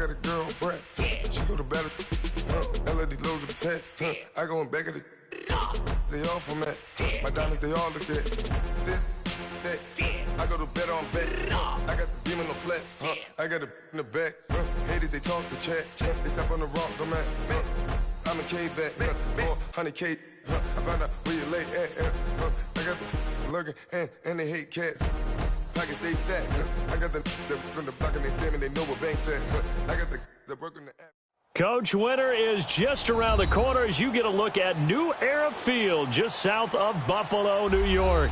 got a girl, Brad. She go to battle. LAD low to the tag. I go in back of the. They all from that. My diamonds, they all look at. This, that. I go to bed on bed. I got the beam on the flats. I got a in the back. Haters, they talk the chat. They step on the rock, the man. I'm a K-back. 400K. I found out where you lay at. I got the lurking and they hate cats. Pockets stay fat. I got the from the block and they screaming. They know what banks at. I got the work on the app. Coach, winter is just around the corner as you get a look at New Era Field just south of Buffalo, New York.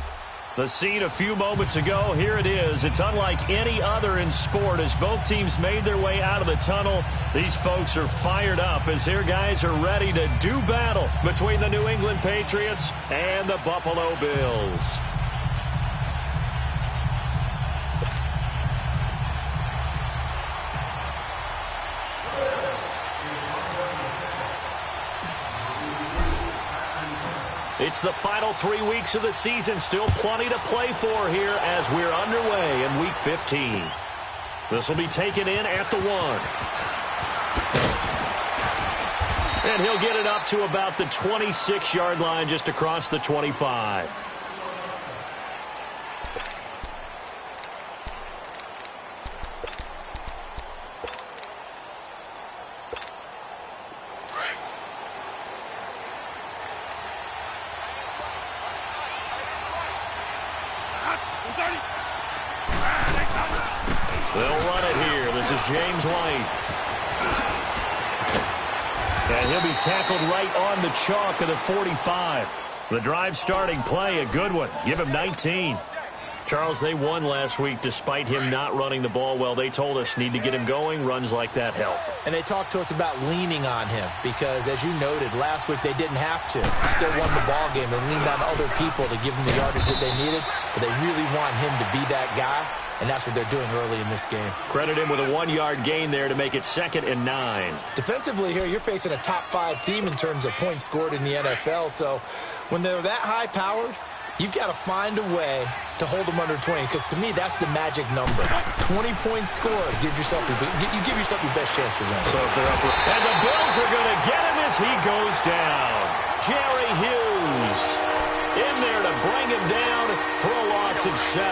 The scene a few moments ago, here it is. It's unlike any other in sport as both teams made their way out of the tunnel. These folks are fired up as their guys are ready to do battle between the New England Patriots and the Buffalo Bills. It's the final 3 weeks of the season. Still plenty to play for here as we're underway in Week 15. This will be taken in at the 1. And he'll get it up to about the 26-yard line just across the 25. They'll run it here. This is James White. And he'll be tackled right on the chalk of the 45. The drive starting play, a good one. Give him 19. Charles, they won last week despite him not running the ball well. They told us need to get him going. Runs like that help. And they talked to us about leaning on him because, as you noted, last week they didn't have to. They still won the ball game. They leaned on other people to give them the yardage that they needed, but they really want him to be that guy, and that's what they're doing early in this game. Credit him with a 1-yard gain there to make it 2nd and 9. Defensively here, you're facing a top-5 team in terms of points scored in the NFL, so when they're that high-powered, you've got to find a way to hold them under 20, because to me, that's the magic number. 20 points scored, you give yourself your best chance to win. So if they're up, and the Bills are going to get him as he goes down. Jerry Hughes in there to bring him down for a loss of 7.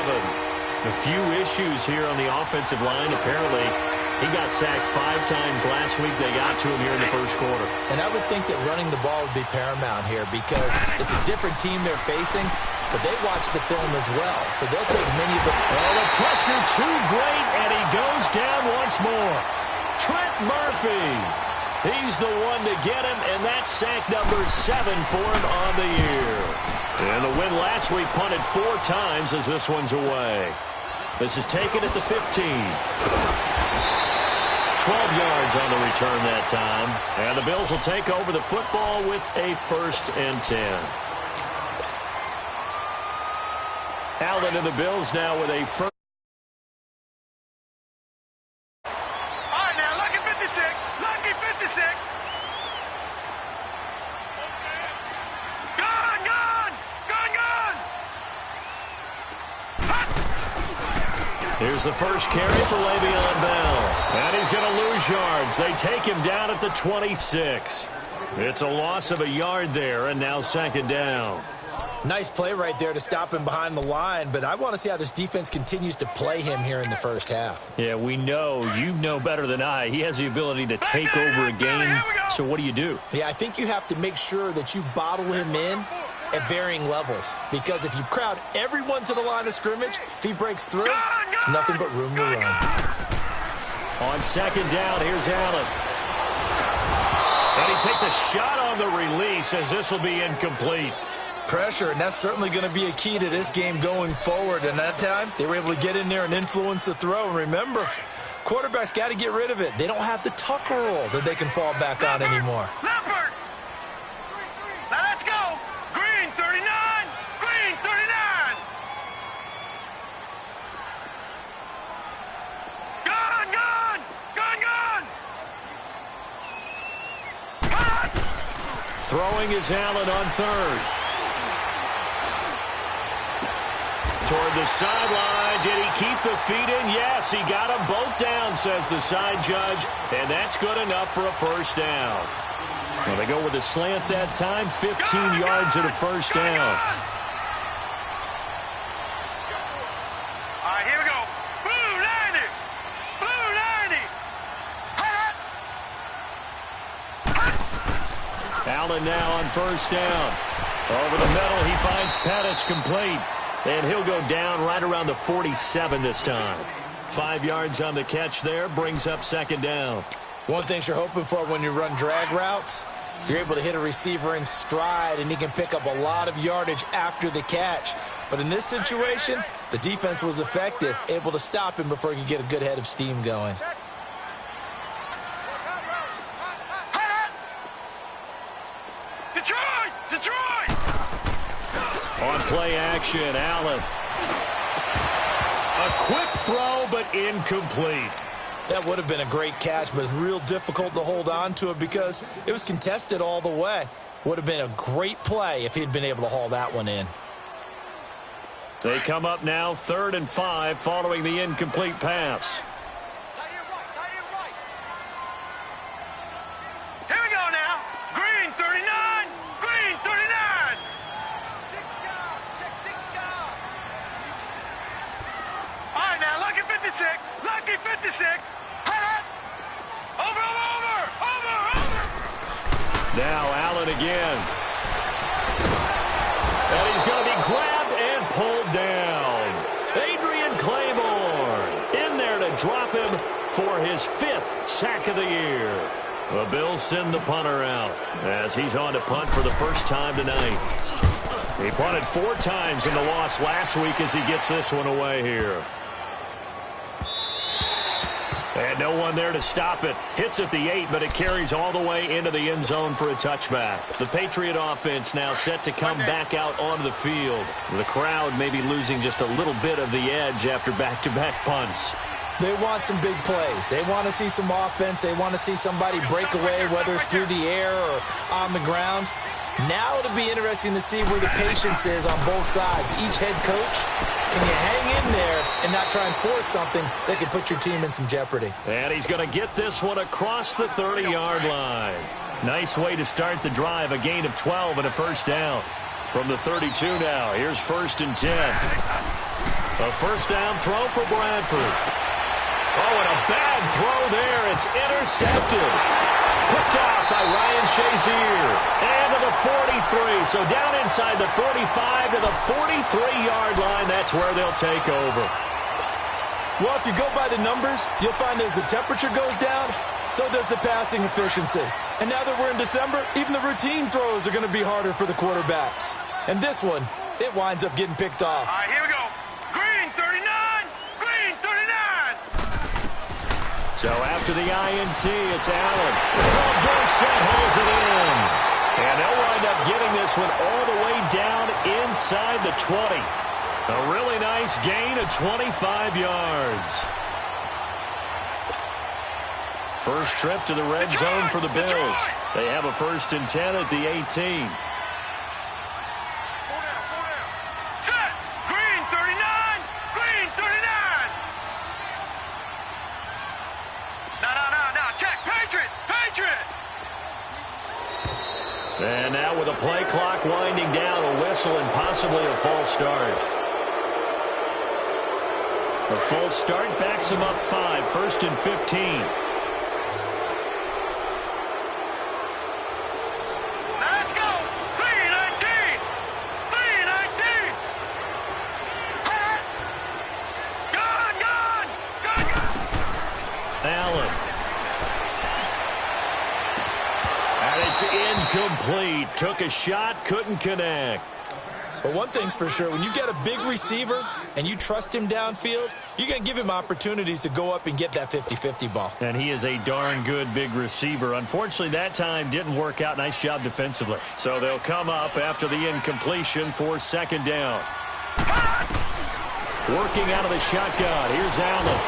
A few issues here on the offensive line. Apparently, he got sacked 5 times last week. They got to him here in the first quarter. And I would think that running the ball would be paramount here because it's a different team they're facing, but they watch the film as well. So they'll take many of the... Oh, the pressure too great, and he goes down once more. Trent Murphy. He's the one to get him, and that's sack number 7 for him on the year. And the win last week punted 4 times as this one's away. This is taken at the 15. 12 yards on the return that time. And the Bills will take over the football with a 1st and 10. Allen and the Bills now with a first. All right, now, lucky 56. Lucky 56. Gone, gone. Gone, gone. Here's the first carry for Le'Veon Bell. And he's going to lose yards. They take him down at the 26. It's a loss of a yard there, and now 2nd down. Nice play right there to stop him behind the line, but I want to see how this defense continues to play him here in the first half. Yeah, we know. You know better than I. He has the ability to take over a game. So what do? Yeah, I think you have to make sure that you bottle him in at varying levels, because if you crowd everyone to the line of scrimmage, if he breaks through, there's nothing but room to run. On 2nd down, here's Allen. And he takes a shot on the release as this will be incomplete. Pressure, and that's certainly going to be a key to this game going forward. And that time, they were able to get in there and influence the throw. And remember, quarterbacks got to get rid of it. They don't have the tuck roll that they can fall back on anymore. Leopard. Now let's go. Green 39. Green 39. Gone, gone. Gone, gone. Cut. Throwing is Allen on 3rd. Toward the sideline. Did he keep the feet in? Yes, he got them both down, says the side judge, and that's good enough for a first down. Well, they go with a slant that time, 15 yards and a first down. All right, here we go. Blue 90. Blue 90. Allen now on first down. Over the middle, he finds Pettis complete. And he'll go down right around the 47 this time. 5 yards on the catch there, brings up second down. One thing you're hoping for when you run drag routes, you're able to hit a receiver in stride, and he can pick up a lot of yardage after the catch. But in this situation, the defense was effective, able to stop him before he could get a good head of steam going. Detroit! Detroit! On play action, Allen. A quick throw, but incomplete. That would have been a great catch, but it's real difficult to hold on to it because it was contested all the way. Would have been a great play if he'd been able to haul that one in. They come up now 3rd and 5 following the incomplete pass. Here we go now. Green 39. Green 39. All right, now, lucky 56. Lucky 56. Over. Now Allen again. And he's going to be grabbed and pulled down. Adrian Claiborne in there to drop him for his 5th sack of the year. The Bills send the punter out as he's on to punt for the first time tonight. He punted 4 times in the loss last week as he gets this one away here. And no one there to stop it. Hits at the 8, but it carries all the way into the end zone for a touchback. The Patriot offense now set to come back out onto the field. The crowd may be losing just a little bit of the edge after back-to-back punts. They want some big plays. They want to see some offense. They want to see somebody break away, whether it's through the air or on the ground. Now it'll be interesting to see where the patience is on both sides. Each head coach, can you hang in there and not try and force something that could put your team in some jeopardy? And he's going to get this one across the 30-yard line. Nice way to start the drive, a gain of 12 and a first down. From the 32 now, here's 1st and 10. A first down throw for Bradford. Oh, and a bad throw there. It's intercepted. Picked off by Ryan Shazier. And to the 43. So down inside the 45 to the 43-yard line. That's where they'll take over. Well, if you go by the numbers, you'll find as the temperature goes down, so does the passing efficiency. And now that we're in December, even the routine throws are going to be harder for the quarterbacks. And this one, it winds up getting picked off. All right, here we go. Green 39. Green 39. So after the INT, it's Allen. Oh, Dorsett holds it in. And they'll wind up getting this one all the way down inside the 20. A really nice gain of 25 yards. First trip to the red zone for the Bills. They have a 1st and 10 at the 18. Set. Green 39. Green 39. No. Check. Patriot. Patriot. And now with a play clock winding down, a whistle and possibly a false start. A false start backs him up 5, 1st and 15. Let's go. 319. 319. Gone. Allen. And it's incomplete. Took a shot, couldn't connect. But one thing's for sure, when you get a big receiver and you trust him downfield, you're going to give him opportunities to go up and get that 50-50 ball. And he is a darn good big receiver. Unfortunately, that time didn't work out. Nice job defensively. So they'll come up after the incompletion for 2nd down. Working out of the shotgun. Here's Allen.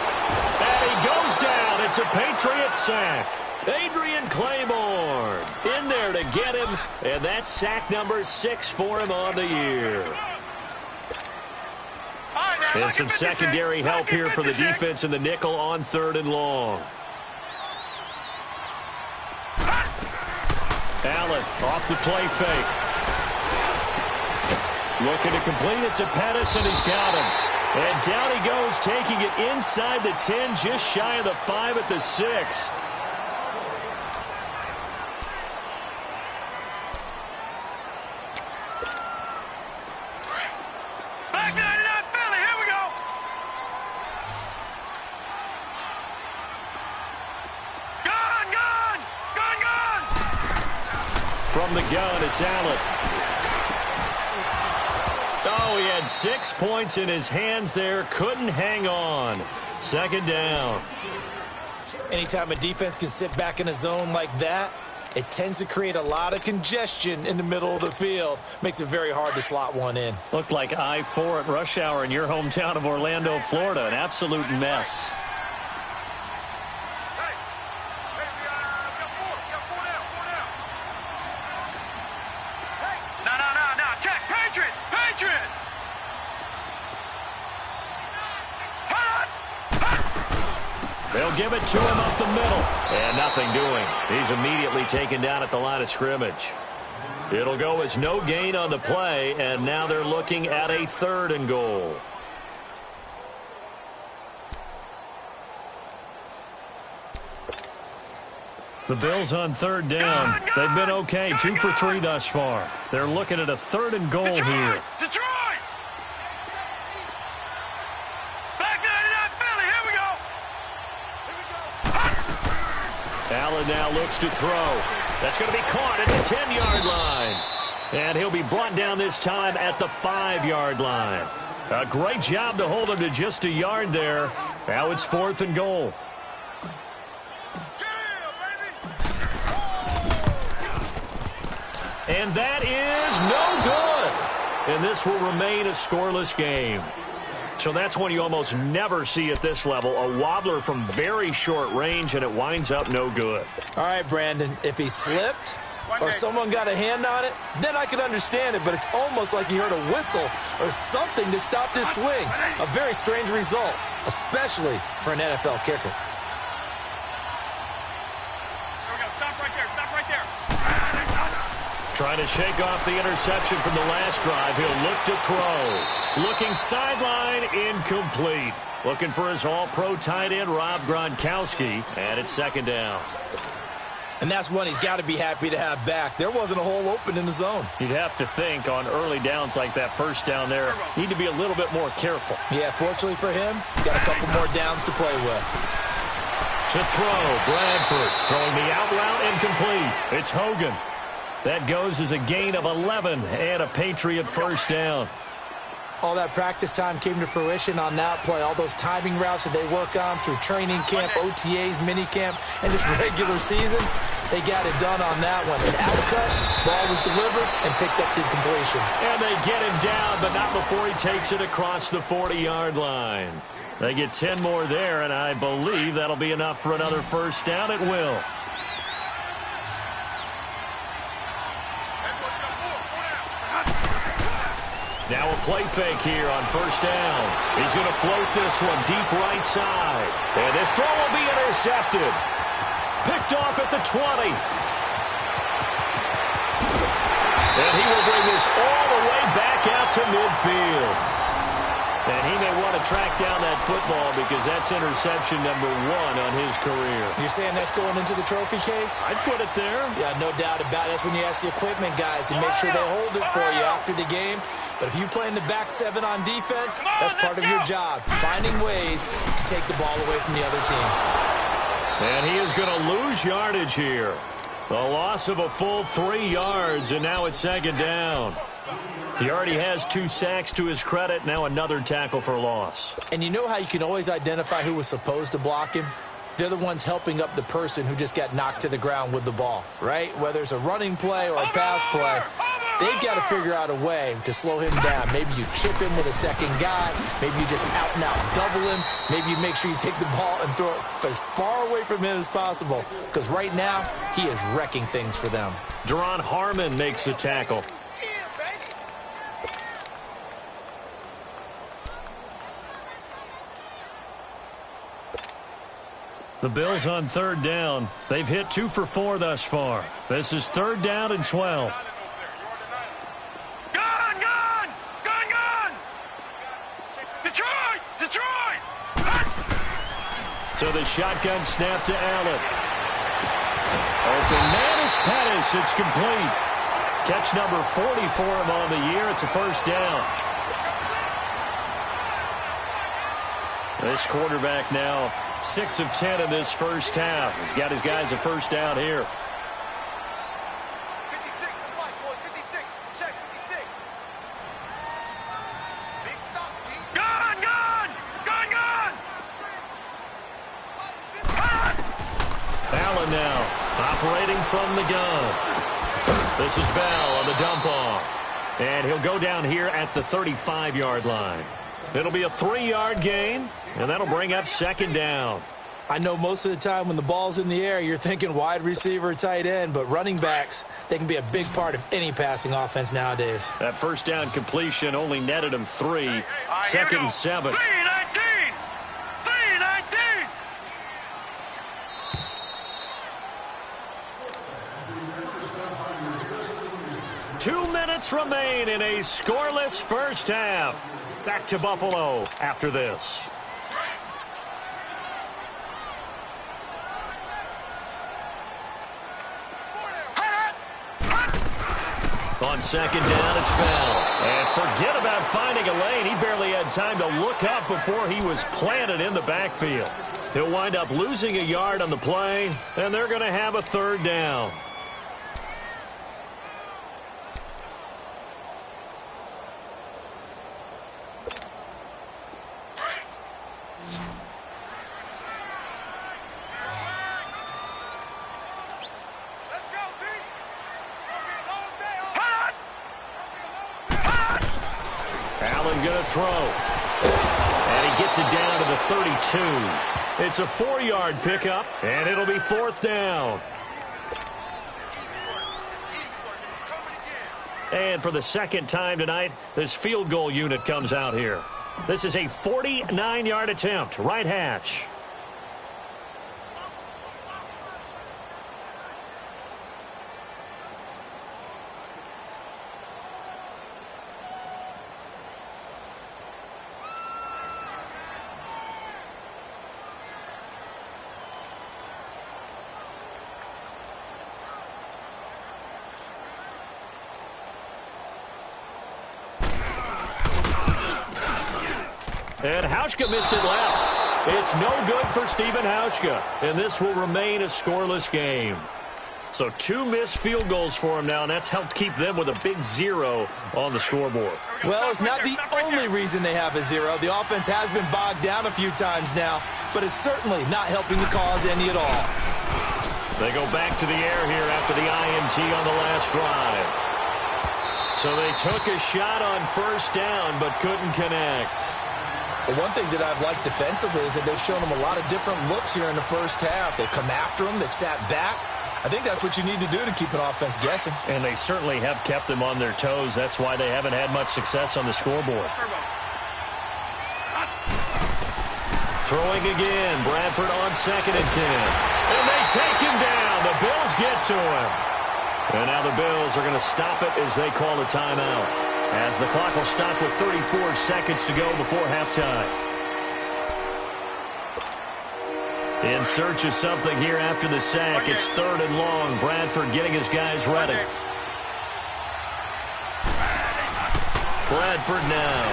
And he goes down. It's a Patriot sack. Adrian Claiborne in there to get him, and that's sack number 6 for him on the year. All right, now. And some secondary help here for the defense in the nickel on 3rd and long. Allen off the play fake. Looking to complete it to Pettis, and he's got him. And down he goes, taking it inside the 10, just shy of the 5 at the 6. From the gun, it's Allen. Oh, he had 6 points in his hands there. Couldn't hang on. 2nd down. Anytime a defense can sit back in a zone like that, it tends to create a lot of congestion in the middle of the field. Makes it very hard to slot one in. Looked like I-4 at rush hour in your hometown of Orlando, Florida. An absolute mess. They'll give it to him up the middle. And nothing doing. He's immediately taken down at the line of scrimmage. It'll go as no gain on the play, and now they're looking at a 3rd and goal. The Bills on 3rd down. They've been okay, 2 for 3 thus far. They're looking at a 3rd and goal here. Detroit! Allen now looks to throw. That's going to be caught at the 10-yard line. And he'll be brought down this time at the 5-yard line. A great job to hold him to just a yard there. Now it's 4th and goal. And that is no good. And this will remain a scoreless game. So that's one you almost never see at this level. A wobbler from very short range, and it winds up no good. All right, Brandon, if he slipped or someone got a hand on it, then I could understand it, but it's almost like you heard a whistle or something to stop this swing. A very strange result, especially for an NFL kicker. Trying to shake off the interception from the last drive. He'll look to throw. Looking sideline, incomplete. Looking for his all-pro tight end, Rob Gronkowski. And it's 2nd down. And that's one he's got to be happy to have back. There wasn't a hole open in the zone. You'd have to think on early downs like that 1st down there, need to be a little bit more careful. Yeah, fortunately for him, got a couple more downs to play with. To throw, Bradford throwing the out route, incomplete. It's Hogan. That goes as a gain of 11 and a Patriot 1st down. All that practice time came to fruition on that play. All those timing routes that they work on through training camp, OTAs, minicamp, and just regular season, they got it done on that one. An outcut, ball was delivered, and picked up the completion. And they get him down, but not before he takes it across the 40-yard line. They get 10 more there, and I believe that'll be enough for another 1st down. It will. Now a play fake here on 1st down. He's going to float this one deep right side. And this throw will be intercepted. Picked off at the 20. And he will bring this all the way back out to midfield. And he may want to track down that football because that's interception number 1 on his career. You're saying that's going into the trophy case? I'd put it there. Yeah, no doubt about it. That's when you ask the equipment guys to make sure they hold it for you after the game. But if you play in the back 7 on defense, that's part of your job, finding ways to take the ball away from the other team. And he is going to lose yardage here. A loss of a full 3 yards, and now it's 2nd down. He already has 2 sacks to his credit. Now another tackle for loss. And you know how you can always identify who was supposed to block him? They're the ones helping up the person who just got knocked to the ground with the ball, right? Whether it's a running play or a pass play, they've got to figure out a way to slow him down. Maybe you chip him with a second guy. Maybe you just out-and-out double him. Maybe you make sure you take the ball and throw it as far away from him as possible. Because right now, he is wrecking things for them. Deron Harmon makes the tackle. The Bills on third down. They've hit 2 for 4 thus far. This is 3rd down and 12. Gun! Gun! Gun! Gun! Detroit! Detroit! So the shotgun snap to Allen. Open man is Pettis. It's complete. Catch number 40 for him on the year. It's a 1st down. This quarterback now 6 of 10 in this first half. He's got his guys a 1st down here. 56, boys, 56. Check 56. Big stop, Pete. Gun! Gun! Gun! Gun! Allen now operating from the gun. This is Bell on the dump off. And he'll go down here at the 35-yard line. It'll be a 3-yard gain, and that'll bring up 2nd down. I know most of the time when the ball's in the air, you're thinking wide receiver, tight end, but running backs, they can be a big part of any passing offense nowadays. That 1st down completion only netted him 3. 2nd and 7. 3-19! 3-19! 2 minutes remain in a scoreless first half. Back to Buffalo after this. On 2nd down, it's Bell. And forget about finding a lane. He barely had time to look up before he was planted in the backfield. He'll wind up losing a yard on the play, and they're going to have a 3rd down. Let's go, D! Allen going to throw. And he gets it down to the 32. It's a 4-yard pickup, and it'll be 4th down. And for the 2nd time tonight, this field goal unit comes out here. This is a 49-yard attempt, right hash. And Hauschka missed it left. It's no good for Stephen Hauschka, and this will remain a scoreless game. So 2 missed field goals for him now, and that's helped keep them with a big 0 on the scoreboard. Well, it's not the only reason they have a 0. The offense has been bogged down a few times now, but it's certainly not helping the cause any at all. They go back to the air here after the INT on the last drive. So they took a shot on 1st down, but couldn't connect. Well, one thing that I've liked defensively is that they've shown them a lot of different looks here in the first half. They've come after them. They've sat back. I think that's what you need to do to keep an offense guessing. And they certainly have kept them on their toes. That's why they haven't had much success on the scoreboard. Throwing again. Bradford on 2nd and 10. And they take him down. The Bills get to him. And now the Bills are going to stop it as they call a timeout, as the clock will stop with 34 seconds to go before halftime. In search of something here after the sack. It's 3rd and long. Bradford getting his guys ready. Bradford now.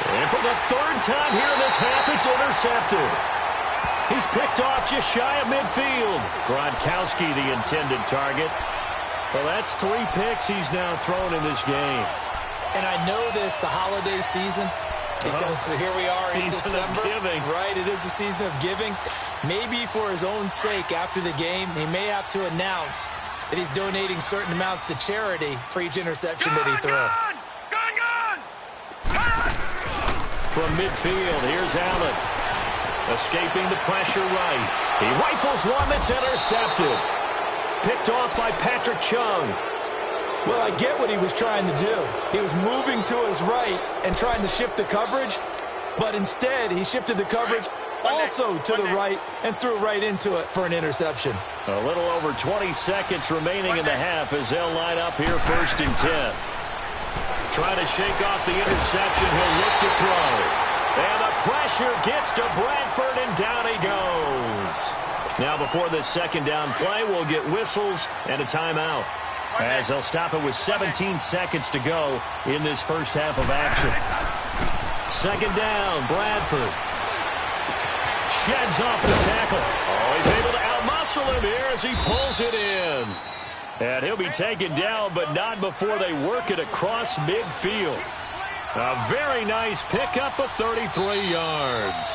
And for the 3rd time here in this half, it's intercepted. He's picked off just shy of midfield. Gronkowski, the intended target. Well, that's 3 picks he's now thrown in this game. And I know this, the holiday season, because here we are in December. Season of giving. Right, it is the season of giving. Maybe for his own sake after the game, he may have to announce that he's donating certain amounts to charity for each interception that he threw. From midfield, here's Allen. Escaping the pressure right. He rifles one that's intercepted. Picked off by Patrick Chung. Well, I get what he was trying to do. He was moving to his right and trying to shift the coverage, But instead, he shifted the coverage also to the right and threw right into it for an interception. A little over 20 seconds remaining in the half as they'll line up here 1st and 10. Trying to shake off the interception. He'll look to throw. And the pressure gets to Bradford, and down he goes. Now before this second down play, we'll get whistles and a timeout, as they'll stop it with 17 seconds to go in this first half of action. Second down, Bradford. Sheds off the tackle. Oh, he's able to outmuscle him here as he pulls it in. And he'll be taken down, but not before they work it across midfield. A very nice pickup of 33 yards.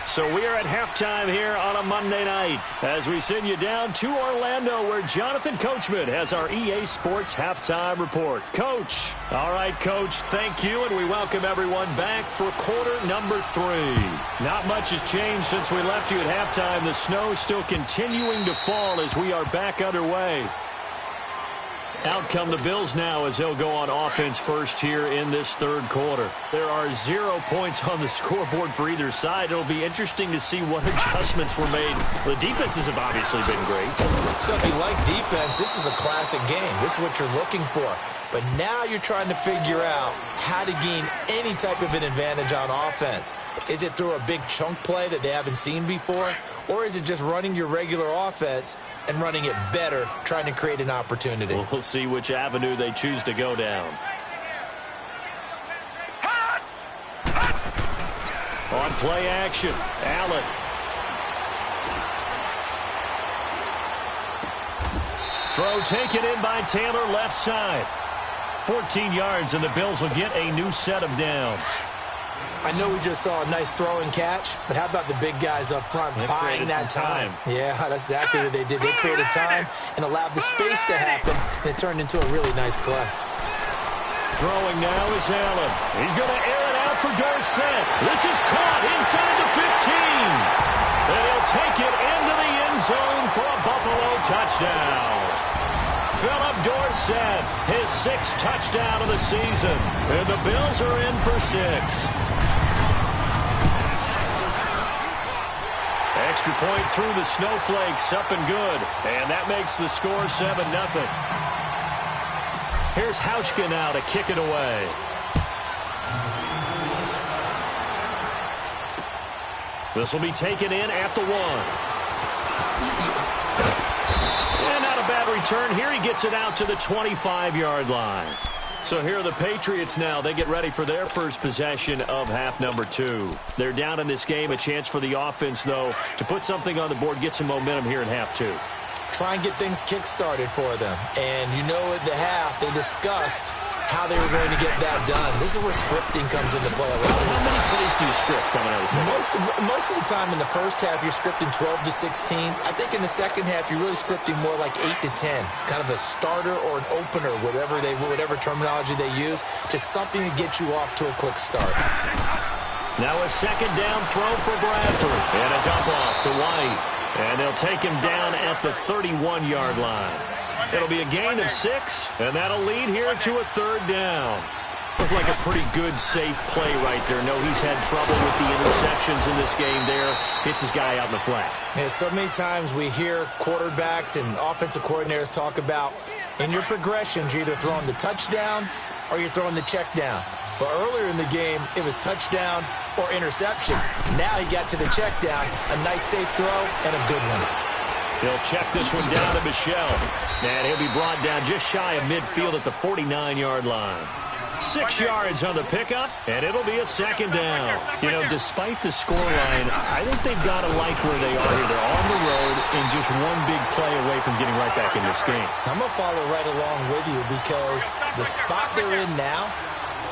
So we are at halftime here on a Monday night as we send you down to Orlando, where Jonathan Coachman has our EA Sports Halftime Report. Coach. All right, Coach, thank you, and we welcome everyone back for quarter number 3. Not much has changed since we left you at halftime. The snow still continuing to fall as we are back underway. Out come the Bills now as they'll go on offense first here in this third quarter. There are 0 points on the scoreboard for either side. It'll be interesting to see what adjustments were made. The defenses have obviously been great. So if you like defense, this is a classic game. This is what you're looking for. But now you're trying to figure out how to gain any type of an advantage on offense. Is it through a big chunk play that they haven't seen before? Or is it just running your regular offense and running it better, trying to create an opportunity? We'll see which avenue they choose to go down. On play action, Allen. Throw taken in by Taylor, left side. 14 yards, and the Bills will get a new set of downs. I know we just saw a nice throw and catch, but how about the big guys up front buying that time? Yeah, that's exactly what they did. They created time and allowed the space to happen, and it turned into a really nice play. Throwing now is Allen. He's going to air it out for Dorsett. This is caught inside the 15. And he'll take it into the end zone for a Buffalo touchdown. Philip Dorsett, his 6th touchdown of the season. And the Bills are in for 6. Extra point through the snowflakes, up and good. And that makes the score 7-0. Here's Hauschka now to kick it away. This will be taken in at the 1. And not a bad return here. He gets it out to the 25-yard line. So here are the Patriots now. They get ready for their first possession of half number 2. They're down in this game. A chance for the offense, though, to put something on the board, get some momentum here in half 2. Try and get things kick-started for them. And you know at the half, they discussed how they were going to get that done. This is where scripting comes into play a lot of the time. How many plays do you script coming out of the second? Most of the time in the first half, you're scripting 12 to 16. I think in the second half, you're really scripting more like 8 to 10. Kind of a starter or an opener, whatever terminology they use. Just something to get you off to a quick start. Now a second down throw for Bradford. And a dump off to White. And they'll take him down at the 31-yard line. It'll be a gain of 6, and that'll lead here to a 3rd down. Looked like a pretty good, safe play right there. No, he's had trouble with the interceptions in this game there. Hits his guy out in the flat. Yeah, so many times we hear quarterbacks and offensive coordinators talk about in your progressions, you're either throwing the touchdown or you're throwing the check down. But earlier in the game, it was touchdown or interception. Now he got to the check down, a nice safe throw, and a good one. He'll check this one down to Michelle. And he'll be brought down just shy of midfield at the 49-yard line. 6 yards on the pickup, and it'll be a 2nd down. You know, despite the scoreline, I think they've got to like where they are here. They're on the road and just one big play away from getting right back in this game. I'm going to follow right along with you because the spot they're in now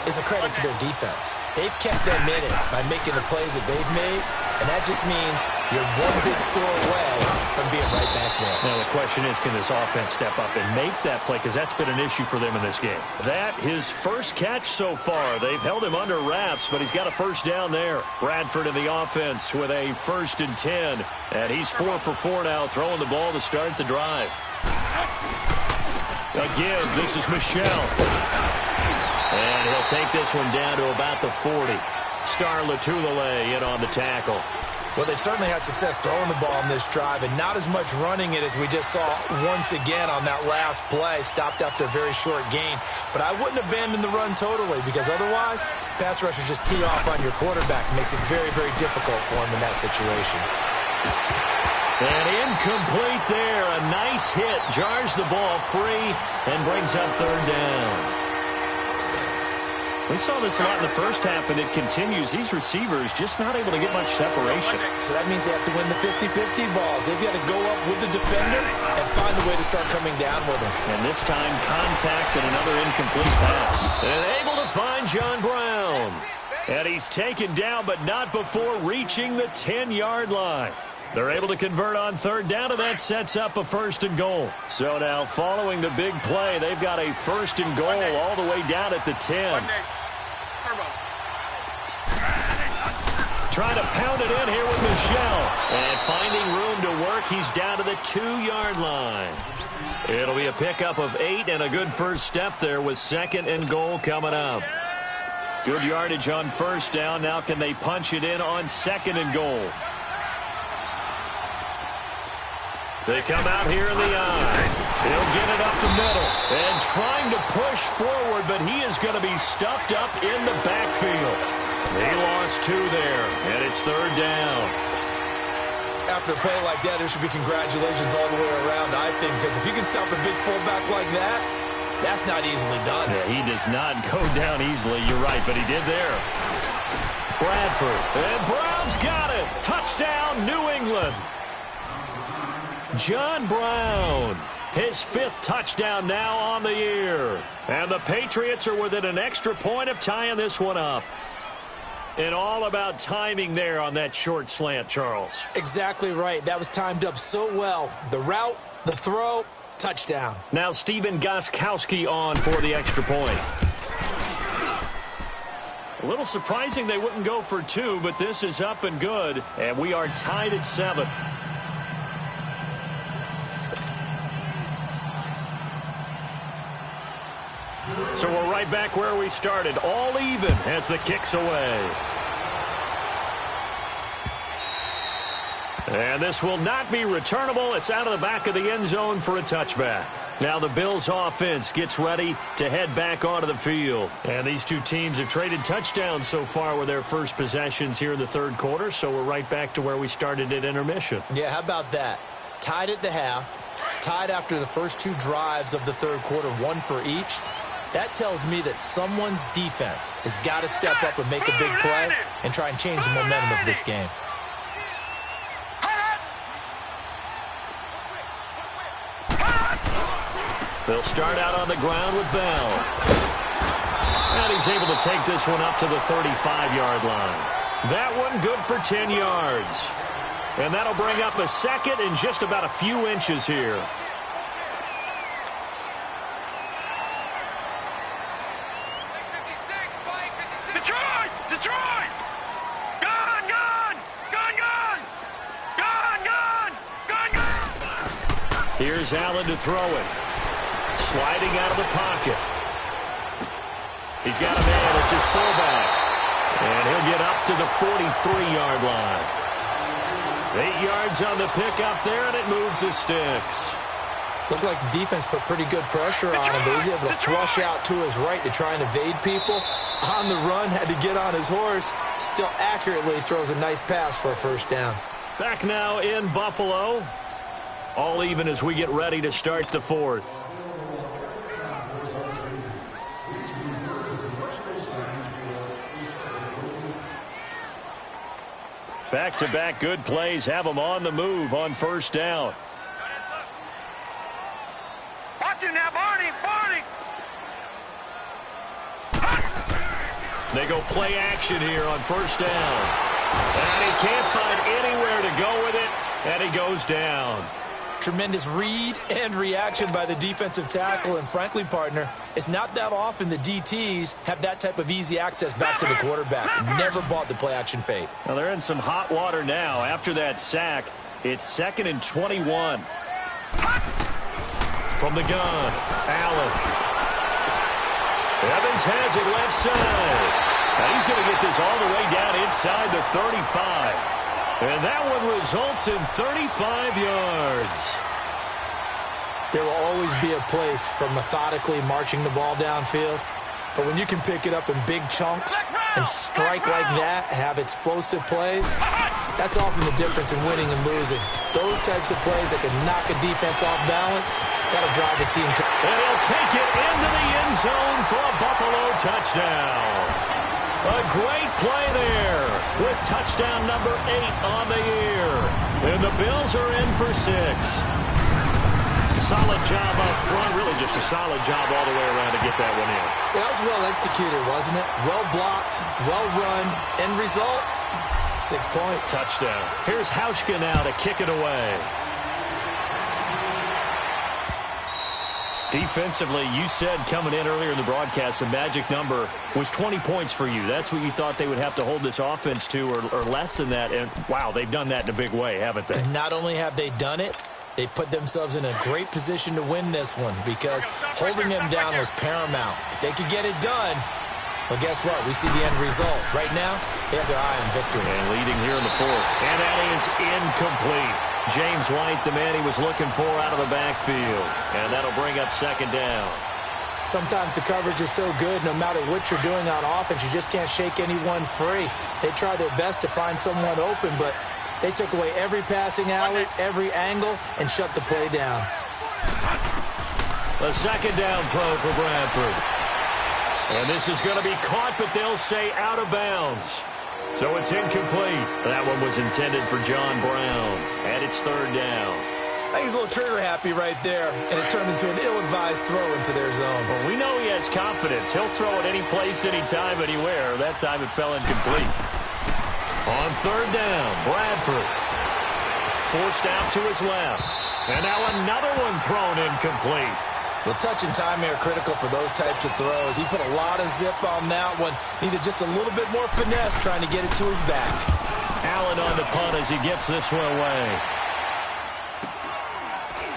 is a credit to their defense. They've kept them in it by making the plays that they've made, and that just means you're one big score away from being right back there. Now the question is, can this offense step up and make that play? Because that's been an issue for them in this game. That his first catch so far. They've held him under wraps, but he's got a 1st down there. Bradford in the offense with a 1st and 10. And he's 4 for 4 now, throwing the ball to start the drive. Again, this is Michelle. And he'll take this one down to about the 40. star Latulele in on the tackle. Well, they've certainly had success throwing the ball in this drive, and not as much running it as we just saw once again on that last play. Stopped after a very short gain. But I wouldn't abandon the run totally, because otherwise, pass rushers just tee off on your quarterback. It makes it very, very difficult for him in that situation. And incomplete there. A nice hit. Jars the ball free and brings up third down. We saw this a lot in the first half, and it continues. These receivers just not able to get much separation. So that means they have to win the 50-50 balls. They've got to go up with the defender and find a way to start coming down with him. And this time, contact and another incomplete pass. And able to find John Brown. And he's taken down, but not before reaching the 10-yard line. They're able to convert on third down, and that sets up a 1st and goal. So now, following the big play, they've got a 1st and goal all the way down at the 10. Trying to pound it in here with Michelle. And finding room to work, he's down to the 2-yard line. It'll be a pickup of 8 and a good first step there with 2nd and goal coming up. Good yardage on first down. Now can they punch it in on 2nd and goal? They come out here in the eye. He'll get it up the middle. And trying to push forward, but he is going to be stuffed up in the backfield. They lost 2 there, and it's third down. After a play like that, there should be congratulations all the way around, I think, because if you can stop a big fullback like that, that's not easily done. Yeah, he does not go down easily, you're right, but he did there. Bradford, and Brown's got it. Touchdown, New England. John Brown, his 5th touchdown now on the year. And the Patriots are within an extra point of tying this one up. And all about timing there on that short slant, Charles. Exactly right. That was timed up so well. The route, the throw, touchdown. Now Steven Gostkowski on for the extra point. A little surprising they wouldn't go for 2, but this is up and good. And we are tied at 7. So we're right back where we started, all even as the kick's away. And this will not be returnable. It's out of the back of the end zone for a touchback. Now the Bills offense gets ready to head back onto the field. And these two teams have traded touchdowns so far with their first possessions here in the third quarter, so we're right back to where we started at intermission. Yeah, how about that? Tied at the half, tied after the first 2 drives of the third quarter, 1 for each. That tells me that someone's defense has got to step up and make a big play and try and change the momentum of this game. They'll start out on the ground with Bell. And he's able to take this one up to the 35-yard line. That one good for 10 yards. And that'll bring up a 2nd and just about a few inches here. Detroit! Gone! Here's Allen to throw it. Sliding out of the pocket. He's got a man. It's his fullback. And he'll get up to the 43-yard line. 8 yards on the pickup there, and it moves the sticks. Looked like the defense put pretty good pressure on him, but he's able to flush out to his right to try and evade people. On the run, had to get on his horse. Still accurately throws a nice pass for a first down. Back now in Buffalo. All even as we get ready to start the 4th. Back-to-back good plays have them on the move on first down. Watch him now, Barney! They go play action here on first down. And he can't find anywhere to go with it, and he goes down. Tremendous read and reaction by the defensive tackle, and frankly, partner, it's not that often the DTs have that type of easy access back to the quarterback. Never bought the play-action fade. Well, they're in some hot water now. After that sack, it's 2nd and 21. From the gun, Allen. Evans has it left side. Now he's going to get this all the way down inside the 35. And that one results in 35 yards. There will always be a place for methodically marching the ball downfield. But when you can pick it up in big chunks and strike like that, have explosive plays, that's often the difference in winning and losing. Those types of plays that can knock a defense off balance, that'll drive the team to... And he'll take it into the end zone for a Buffalo touchdown. A great play there with touchdown number 8 on the year. And the Bills are in for 6. Solid job up front, really just a solid job all the way around to get that one in. Yeah, that was well executed, wasn't it? Well blocked, well run. End result, 6 points. Touchdown. Here's Hauschka now to kick it away. Defensively, you said coming in earlier in the broadcast, the magic number was 20 points for you. That's what you thought they would have to hold this offense to, or less than that. And, wow, they've done that in a big way, haven't they? And not only have they done it, they put themselves in a great position to win this one because holding them down was paramount. If they could get it done, well, guess what? We see the end result. Right now, they have their eye on victory. And leading here in the 4th. And that is incomplete. James White, the man he was looking for out of the backfield. And that'll bring up 2nd down. Sometimes the coverage is so good, no matter what you're doing on offense, you just can't shake anyone free. They try their best to find someone open, but they took away every passing alley, every angle, and shut the play down. The 2nd down throw for Bradford. And this is going to be caught, but they'll say out of bounds. So it's incomplete. That one was intended for John Brown. And it's 3rd down. I think he's a little trigger happy right there, and it turned into an ill-advised throw into their zone. Well, we know he has confidence. He'll throw it any place, anytime, anywhere. That time it fell incomplete. On 3rd down, Bradford forced out to his left. And now another one thrown incomplete. Well, touch and time are critical for those types of throws. He put a lot of zip on that one. Needed just a little bit more finesse trying to get it to his back. Allen on the punt as he gets this one away.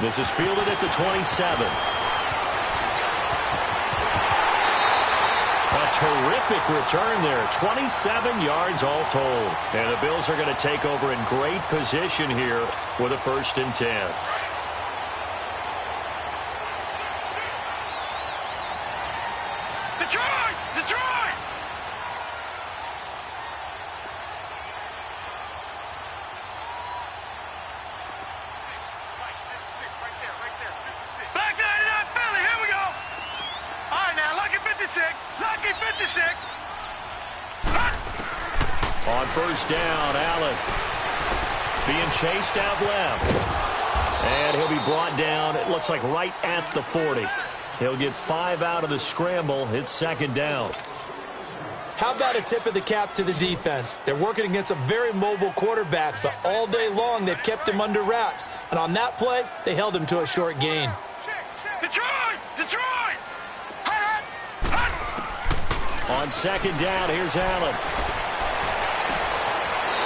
This is fielded at the 27. A terrific return there. 27 yards all told. And the Bills are going to take over in great position here with a 1st and 10. Detroit! Detroit! Back 99 Philly, here we go! All right, now, lucky 56. Lucky 56. On 1st down, Allen being chased out left. And he'll be brought down, it looks like right at the 40. He'll get 5 out of the scramble. It's 2nd down. How about a tip of the cap to the defense? They're working against a very mobile quarterback, but all day long they've kept him under wraps. And on that play, they held him to a short gain. Detroit! Detroit! On 2nd down, here's Allen.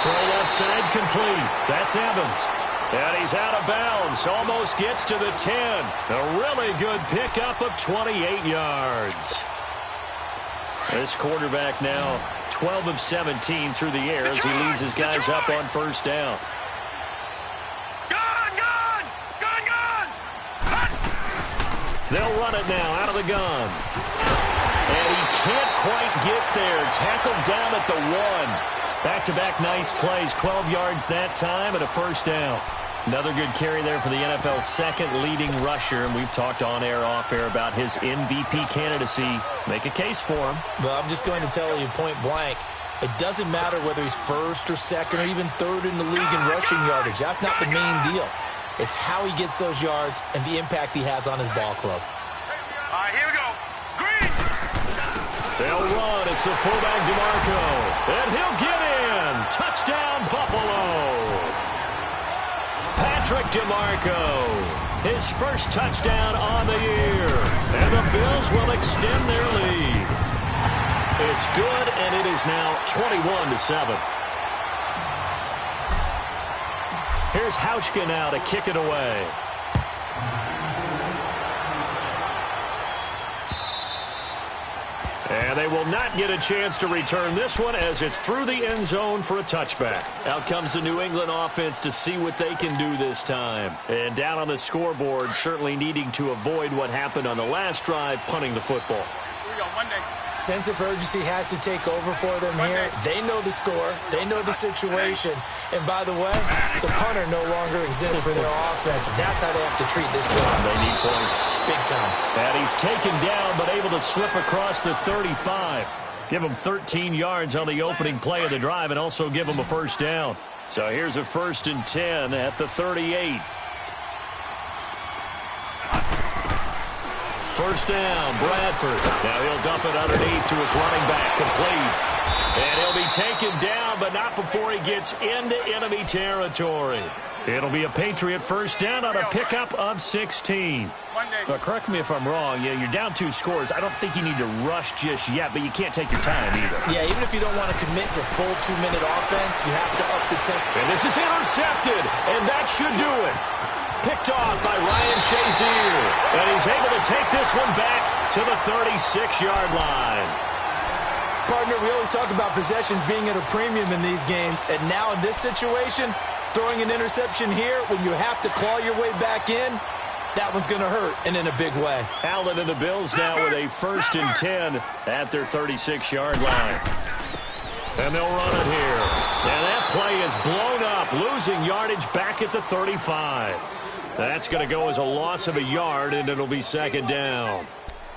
Throw left side complete. That's Evans. And he's out of bounds. Almost gets to the 10. A really good pickup of 28 yards. This quarterback now 12 of 17 through the air as he leads his guys up on 1st down. They'll run it now out of the gun. And he can't quite get there. Tackled down at the 1. Back-to-back nice plays. 12 yards that time and a 1st down. Another good carry there for the NFL's 2nd leading rusher. And we've talked on air, off air about his MVP candidacy. Make a case for him. Well, I'm just going to tell you point blank. It doesn't matter whether he's 1st or 2nd or even 3rd in the league in rushing yardage. That's not the main deal. It's how he gets those yards and the impact he has on his ball club. All right, here we go. Green! They'll run. It's the fullback, DeMarco. And he'll get in. Touchdown, Buffalo. Patrick DeMarco. His 1st touchdown on the year. And the Bills will extend their lead. It's good, and it is now 21-7. Here's Hauschka now to kick it away. And they will not get a chance to return this one as it's through the end zone for a touchback. Out comes the New England offense to see what they can do this time. And down on the scoreboard, certainly needing to avoid what happened on the last drive, punting the football. Here we go, Monday. Sense of urgency has to take over for them here. They know the score. They know the situation. And by the way, the punter no longer exists for their offense. That's how they have to treat this job. They need points. Big time. And he's taken down but able to slip across the 35. Give him 13 yards on the opening play of the drive and also give him a first down. So here's a 1st and 10 at the 38. First down, Bradford. Now he'll dump it underneath to his running back, complete. And he'll be taken down, but not before he gets into enemy territory. It'll be a Patriot first down on a pickup of 16. But correct me if I'm wrong. Yeah, you're down 2 scores. I don't think you need to rush just yet, but you can't take your time either. Yeah, even if you don't want to commit to full 2-minute offense, you have to up the tempo. And this is intercepted, and that should do it. Picked off by Ryan Shazier. And he's able to take this one back to the 36-yard line. Partner, we always talk about possessions being at a premium in these games. And now in this situation, throwing an interception here when you have to claw your way back in, that one's going to hurt, and in a big way. Allen and the Bills now with a 1st and 10 at their 36-yard line. And they'll run it here. And that play is blown up, losing yardage back at the 35. That's going to go as a loss of a yard, and it'll be 2nd down.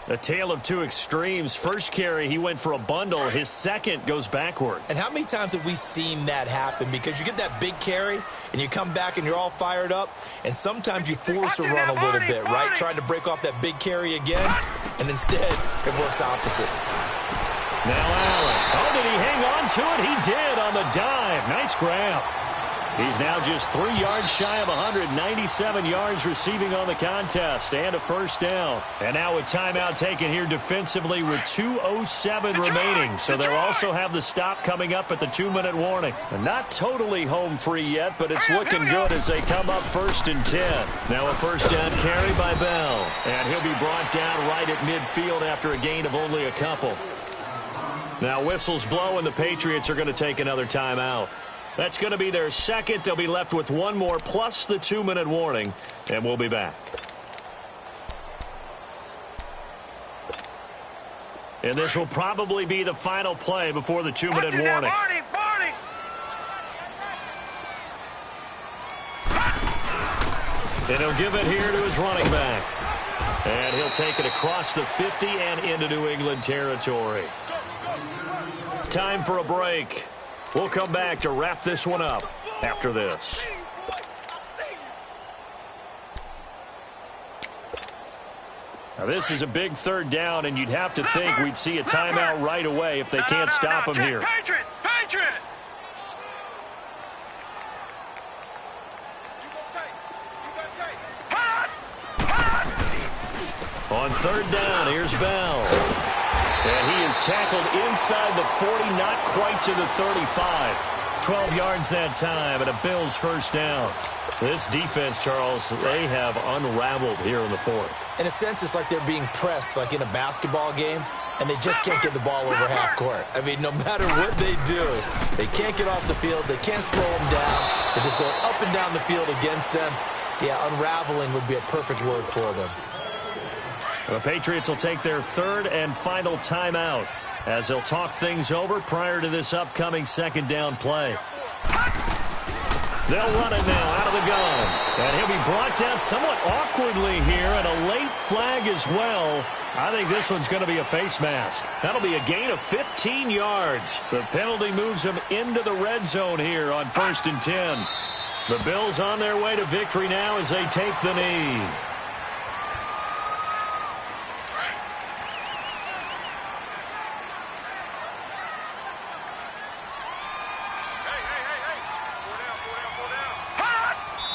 A tale of 2 extremes. First carry, he went for a bundle. His second goes backward. And how many times have we seen that happen? Because you get that big carry, and you come back and you're all fired up, and sometimes you force a run a little bit, right? Trying to break off that big carry again, and instead it works opposite. Now Allen. Oh, did he hang on to it? He did on the dive. Nice grab. He's now just 3 yards shy of 197 yards receiving on the contest and a first down. And now a timeout taken here defensively with 2:07 remaining. So they'll also have the stop coming up at the 2-minute warning. And not totally home free yet, but it's looking good as they come up 1st and 10. Now a first down carry by Bell. And he'll be brought down right at midfield after a gain of only a couple. Now whistles blow and the Patriots are going to take another timeout. That's going to be their second. They'll be left with 1 more plus the 2-minute warning, and we'll be back. And this will probably be the final play before the 2-minute warning. And he'll give it here to his running back. And he'll take it across the 50 and into New England territory. Time for a break. We'll come back to wrap this one up after this. Now this is a big 3rd down, and you'd have to think we'd see a timeout right away if they can't stop him here. Patriot! Patriot! On 3rd down, here's Bell. And he is tackled inside the 40, not quite to the 35. 12 yards that time, and a Bills first down. This defense, Charles, they have unraveled here in the 4th. In a sense, it's like they're being pressed like in a basketball game, and they just can't get the ball over half court. I mean, no matter what they do, they can't get off the field. They can't slow them down. They're just going up and down the field against them. Yeah, unraveling would be a perfect word for them. The Patriots will take their 3rd and final timeout as they'll talk things over prior to this upcoming 2nd down play. They'll run it now out of the gun. And he'll be brought down somewhat awkwardly here, and a late flag as well. I think this one's going to be a face mask. That'll be a gain of 15 yards. The penalty moves them into the red zone here on 1st and 10. The Bills on their way to victory now as they take the knee.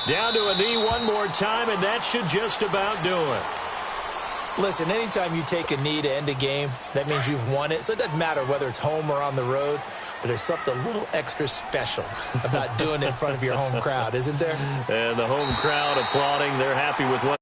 Down to a knee one more time, and that should just about do it. Listen, anytime you take a knee to end a game, that means you've won it. So it doesn't matter whether it's home or on the road, but there's something a little extra special about doing it in front of your home crowd, isn't there? And the home crowd applauding. They're happy with what